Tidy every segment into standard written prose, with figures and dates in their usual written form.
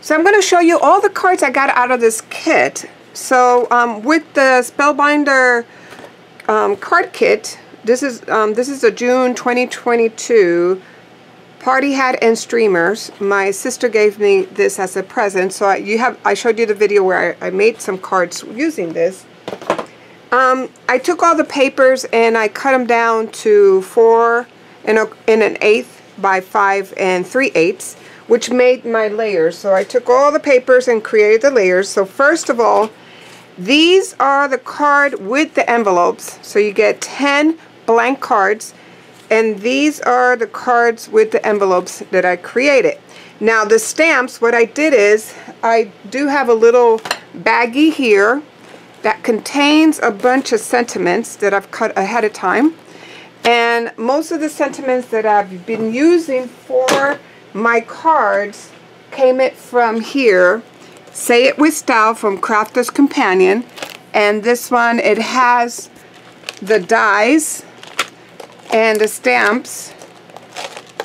So I'm going to show you all the cards I got out of this kit. So with the Spellbinder card kit, this is a June 2022 party hat and streamers. My sister gave me this as a present. So I showed you the video where I made some cards using this. I took all the papers and I cut them down to 4 1/8 by 5 3/8, which made my layers. So I took all the papers and created the layers. So first of all, these are the card with the envelopes. So you get 10 blank cards, and these are the cards with the envelopes that I created. Now the stamps, what I did is I do have a little baggie here that contains a bunch of sentiments that I've cut ahead of time. And most of the sentiments that I've been using for my cards came it from here. Say It With Style from Crafter's Companion. And this one, it has the dies and the stamps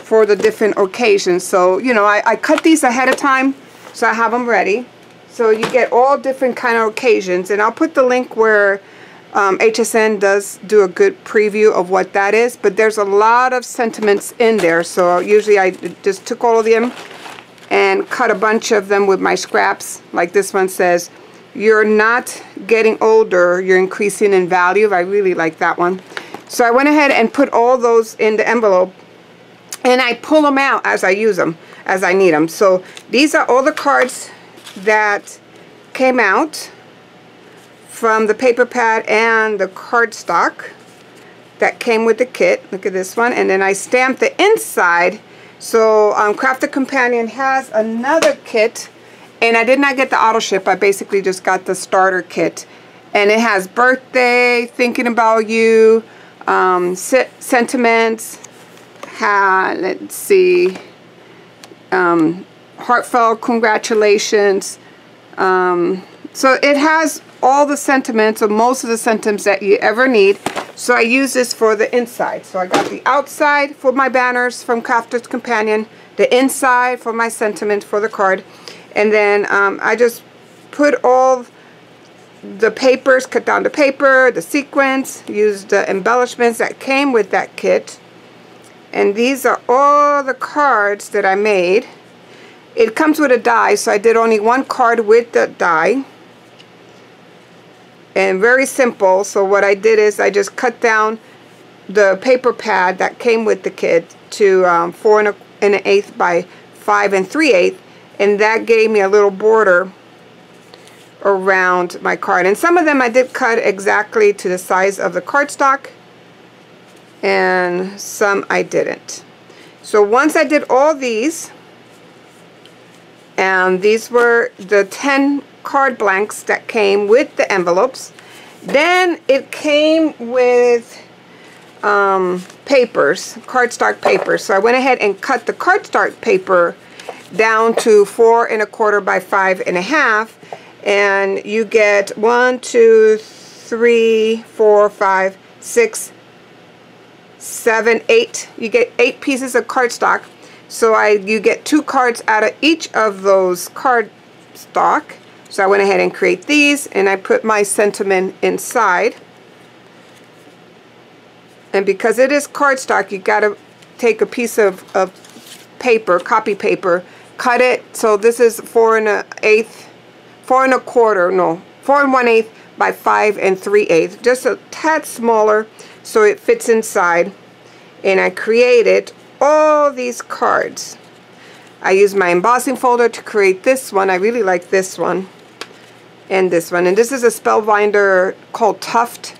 for the different occasions. So, you know, I cut these ahead of time, so I have them ready. So you get all different kind of occasions, and I'll put the link where HSN does do a good preview of what that is, but there's a lot of sentiments in there. So usually I just took all of them and cut a bunch of them with my scraps. Like this one says, "You're not getting older, you're increasing in value." I really like that one. So I went ahead and put all those in the envelope, and I pull them out as I use them, as I need them. So these are all the cards that came out from the paper pad and the cardstock that came with the kit. Look at this one. And then I stamped the inside. So Crafter Companion has another kit, and I did not get the auto ship. I basically just got the starter kit, and it has birthday, thinking about you, sentiments, let's see, heartfelt congratulations. So it has all the sentiments, or most of the sentiments that you ever need. So I use this for the inside. So I got the outside for my banners from Crafter's Companion, the inside for my sentiment for the card, and then I just put all the papers, cut down the paper, the sequins, used the embellishments that came with that kit. And these are all the cards that I made. It comes with a die, so I did only one card with the die. And very simple. So what I did is I just cut down the paper pad that came with the kit to 4 1/8 by 5 3/8, and that gave me a little border around my card. And some of them I did cut exactly to the size of the cardstock, and some I didn't. So once I did all these, and these were the 10 card blanks that came with the envelopes, then it came with papers, cardstock paper. So I went ahead and cut the cardstock paper down to 4 1/4 by 5 1/2, and you get 1, 2, 3, 4, 5, 6, 7, 8. You get 8 pieces of cardstock. So you get 2 cards out of each of those cardstock. So I went ahead and create these, and I put my sentiment inside. And because it is cardstock, you got to take a piece of paper, copy paper, cut it. So this is 4 1/8 by 5 3/8, just a tad smaller, so it fits inside. And I created all these cards. I used my embossing folder to create this one. I really like this one and this one. And this is a Spellbinder called Tuft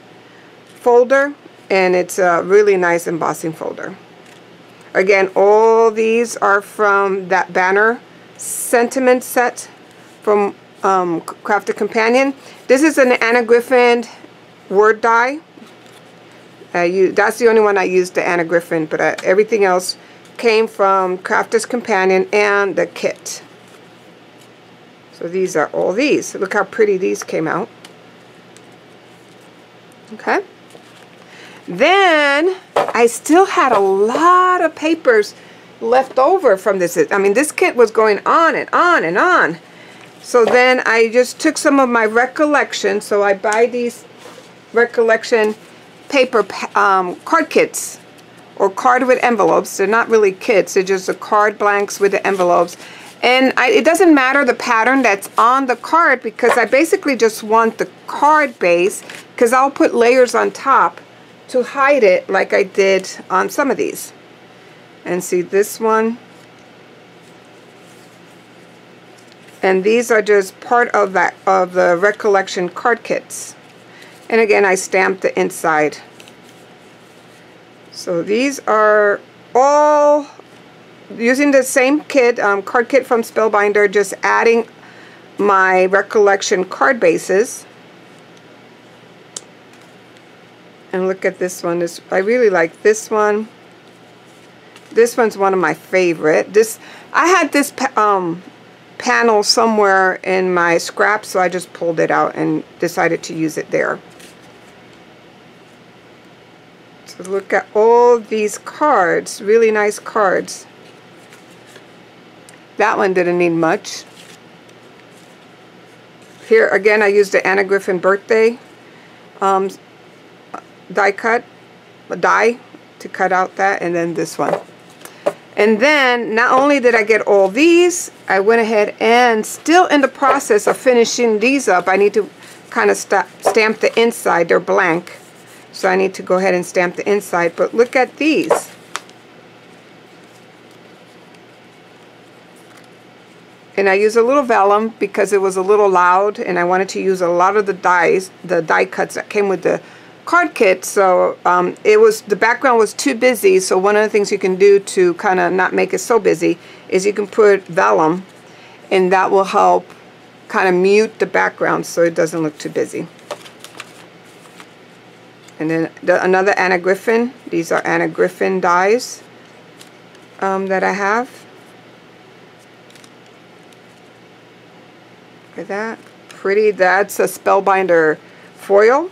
folder, and it's a really nice embossing folder. Again, all these are from that banner sentiment set from Crafter Companion. This is an Anna Griffin word die. That's the only one I used, the Anna Griffin, but everything else came from Crafter's Companion and the kit. So these are all these. Look how pretty these came out. Okay. Then I still had a lot of papers left over from this. I mean, this kit was going on and on and on. So then I just took some of my recollection. So I buy these recollection paper card kits, or card with envelopes. They're not really kits, they're just the card blanks with the envelopes. And it doesn't matter the pattern that's on the card, because I basically just want the card base, because I'll put layers on top to hide it like I did on some of these. And see this one. And these are just part of that, of the recollection card kits. And again, I stamped the inside. So these are all using the same kit, card kit from Spellbinder, just adding my recollection card bases. And look at this one. I really like this one. This one's one of my favorite. I had this panel somewhere in my scrap, so I just pulled it out and decided to use it there. So look at all these cards, really nice cards. That one didn't need much. Here again, I used the Anna Griffin birthday die to cut out that, and then this one. And then not only did I get all these, I went ahead and still in the process of finishing these up. I need to kind of stamp the inside. They're blank, so I need to go ahead and stamp the inside. But look at these. And I used a little vellum because it was a little loud, and I wanted to use a lot of the die cuts that came with the card kit. So the background was too busy, so one of the things you can do to kind of not make it so busy is you can put vellum, and that will help kind of mute the background so it doesn't look too busy. And then another Anna Griffin. These are Anna Griffin dies that I have. Look at that. Pretty. That's a Spellbinder foil.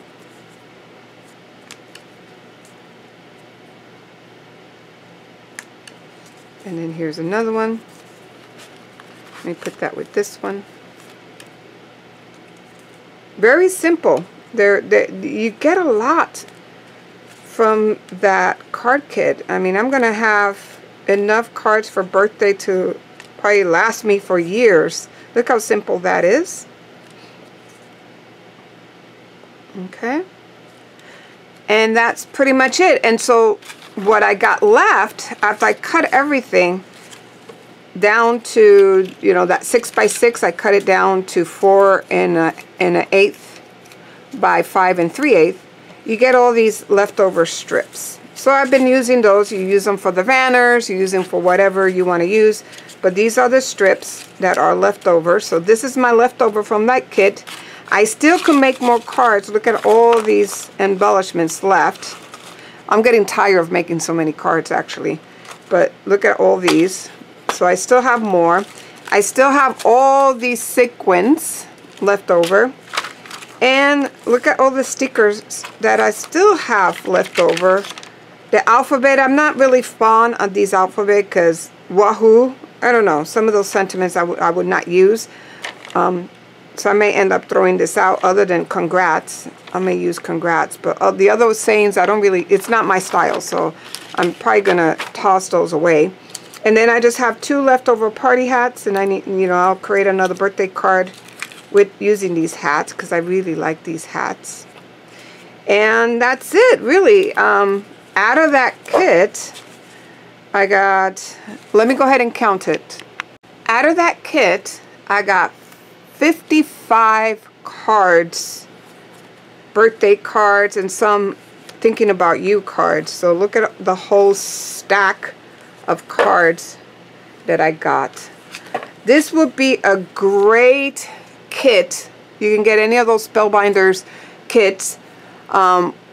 And then here's another one. Let me put that with this one. Very simple. You get a lot from that card kit. I mean, I'm going to have enough cards for birthday to probably last me for years. Look how simple that is. Okay. And that's pretty much it. And so what I got left after I cut everything down to, you know, that 6x6, I cut it down to 4 and an 1/8 by 5 3/8. You get all these leftover strips. So I've been using those. You use them for the vanners, you use them for whatever you want to use. But these are the strips that are left over. So this is my leftover from that kit. I still can make more cards. Look at all these embellishments left. I'm getting tired of making so many cards actually. But look at all these. So I still have more. I still have all these sequins left over. And look at all the stickers that I still have left over. The alphabet, I'm not really fond of these alphabet because wahoo. I don't know, some of those sentiments I would not use. So I may end up throwing this out. Other than congrats, I may use congrats. But the other sayings, I don't really, it's not my style. So I'm probably going to toss those away. And then I just have 2 leftover party hats. And I need, you know, I'll create another birthday card with using these hats because I really like these hats. And that's it, really. Out of that kit, I got, let me go ahead and count it. Out of that kit, I got 55 cards, birthday cards, and some thinking about you cards. So look at the whole stack of cards that I got. This would be a great kit. You can get any of those Spellbinders kits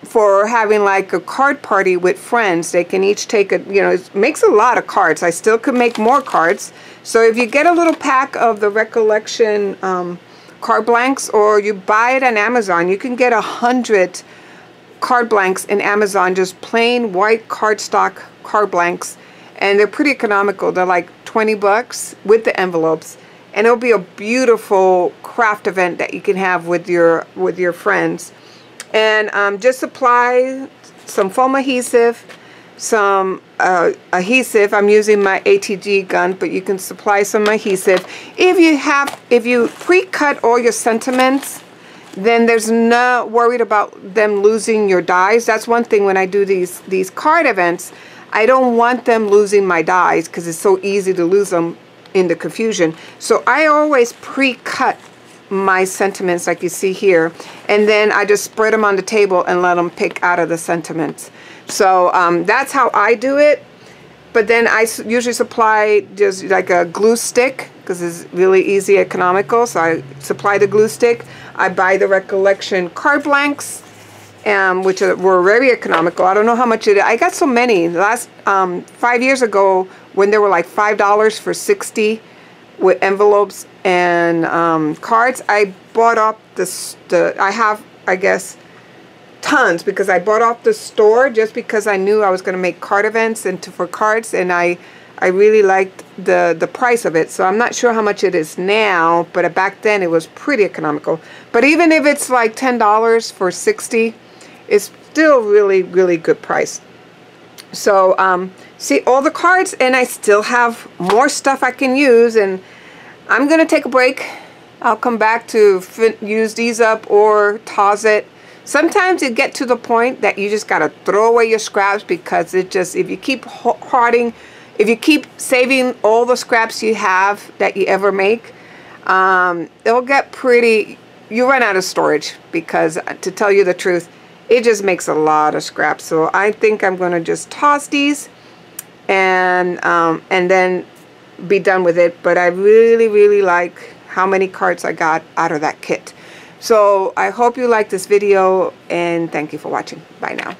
for having like a card party with friends. They can each take a, you know, it makes a lot of cards. I still could make more cards. So if you get a little pack of the recollection card blanks, or you buy it on Amazon, you can get 100 card blanks in Amazon, just plain white cardstock card blanks. and they're pretty economical. They're like 20 bucks with the envelopes, and it'll be a beautiful craft event that you can have with your friends. And just apply some foam adhesive, some adhesive. I'm using my ATG gun, but you can supply some adhesive. If you pre-cut all your sentiments, then there's no worried about them losing your dies. That's one thing when I do these card events. I don't want them losing my dies because it's so easy to lose them in the confusion. So I always pre-cut my sentiments like you see here, and then I just spread them on the table and let them pick out of the sentiments. So that's how I do it. But then I usually supply just like a glue stick because it's really easy, economical. So I supply the glue stick. I buy the Recollection card blanks, which were very economical. I don't know how much it is. I got so many. Last 5 years ago, when they were like $5 for 60 with envelopes and cards, I bought up I have, I guess, tons, because I bought off the store just because I knew I was going to make card events for cards, and I really liked the price of it. So I'm not sure how much it is now, but back then it was pretty economical. But even if it's like $10 for 60, it's still really, really good price. So see all the cards, and I still have more stuff I can use, and I'm gonna take a break. I'll come back to use these up or toss it. Sometimes it get to the point that you just gotta throw away your scraps, because it just, if you keep hoarding, if you keep saving all the scraps you have that you ever make, it'll get pretty, you run out of storage, because to tell you the truth, it just makes a lot of scraps. So I think I'm gonna just toss these and then be done with it. But I really, really like how many cards I got out of that kit. So I hope you like this video, and thank you for watching. Bye now.